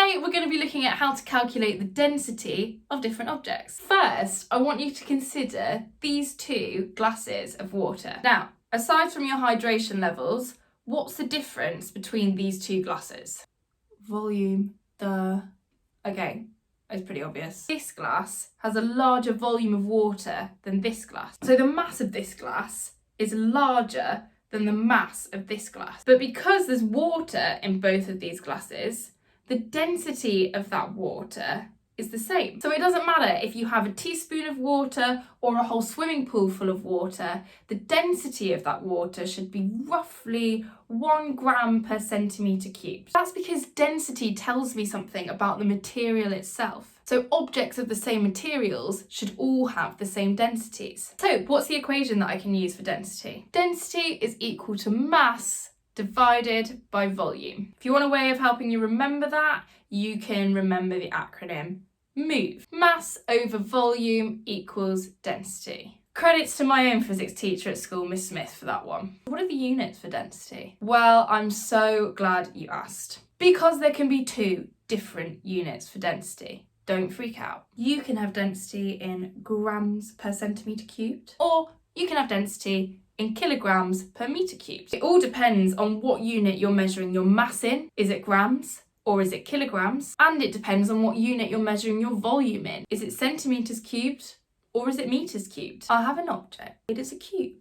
Today we're going to be looking at how to calculate the density of different objects. First, I want you to consider these two glasses of water. Now, aside from your hydration levels, what's the difference between these two glasses? Volume, okay, it's pretty obvious. This glass has a larger volume of water than this glass. So the mass of this glass is larger than the mass of this glass. But because there's water in both of these glasses, the density of that water is the same. So it doesn't matter if you have a teaspoon of water or a whole swimming pool full of water, the density of that water should be roughly 1 gram per centimetre cubed. That's because density tells me something about the material itself. So objects of the same materials should all have the same densities. So what's the equation that I can use for density? Density is equal to mass divided by volume. If you want a way of helping you remember that, you can remember the acronym MOVE. Mass over volume equals density. Credits to my own physics teacher at school, Miss Smith, for that one. What are the units for density? Well, I'm so glad you asked. Because there can be two different units for density. Don't freak out. You can have density in grams per centimetre cubed, or you can have density in kilograms per metre cubed. It all depends on what unit you're measuring your mass in. Is it grams or is it kilograms? And it depends on what unit you're measuring your volume in. Is it centimetres cubed or is it metres cubed? I have an object. It is a cube.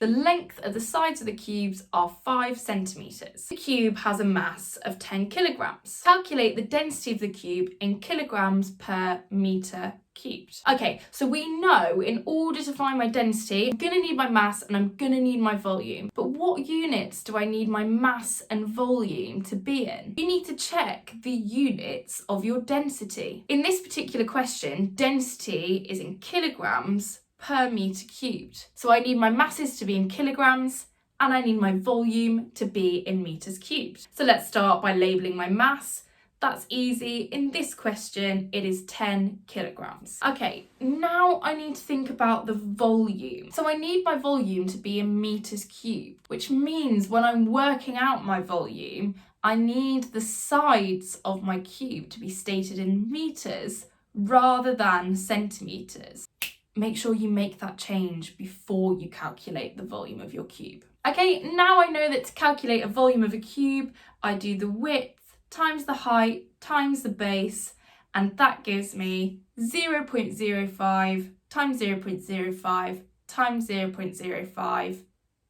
The length of the sides of the cubes are 5 centimetres. The cube has a mass of 10 kilograms. Calculate the density of the cube in kilograms per metre cubed. Okay, so we know in order to find my density, I'm going to need my mass and I'm going to need my volume. But what units do I need my mass and volume to be in? You need to check the units of your density. In this particular question, density is in kilograms per metre cubed. So I need my masses to be in kilograms and I need my volume to be in metres cubed. So let's start by labelling my mass. That's easy. In this question, it is 10 kilograms. Okay, now I need to think about the volume. So I need my volume to be in metres cubed, which means when I'm working out my volume, I need the sides of my cube to be stated in metres rather than centimetres. Make sure you make that change before you calculate the volume of your cube. Okay, now I know that to calculate a volume of a cube, I do the width times the height times the base, and that gives me 0.05 times 0.05 times 0.05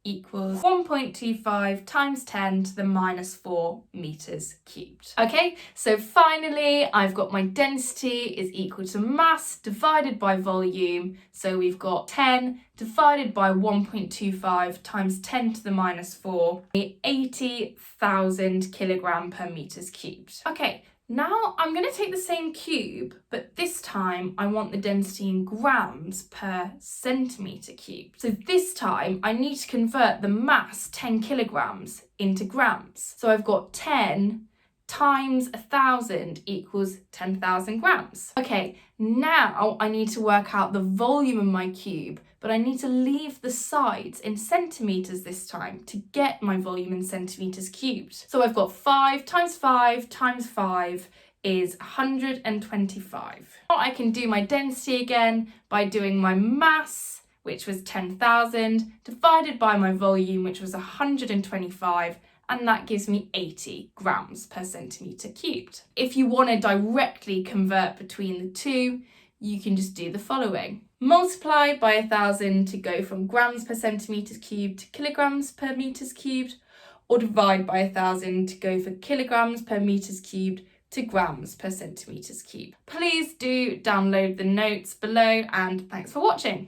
equals 1.25 times 10 to the minus 4 meters cubed. Okay, so finally I've got my density is equal to mass divided by volume. So we've got 10 divided by 1.25 times 10 to the minus 4, 80,000 kilogram per meters cubed. Okay, now I'm going to take the same cube, but this time I want the density in grams per centimetre cubed. So this time I need to convert the mass 10 kilograms into grams. So I've got 10 times 1,000 equals 10,000 grams. Okay, now I need to work out the volume of my cube, but I need to leave the sides in centimetres this time to get my volume in centimetres cubed. So I've got 5 times 5 times 5 is 125. Now I can do my density again by doing my mass, which was 10,000, divided by my volume, which was 125, and that gives me 80 grams per centimetre cubed. If you want to directly convert between the two, you can just do the following. Multiply by 1,000 to go from grams per centimetre cubed to kilograms per metres cubed, or divide by 1,000 to go for kilograms per metres cubed to grams per centimetres cubed. Please do download the notes below, and thanks for watching.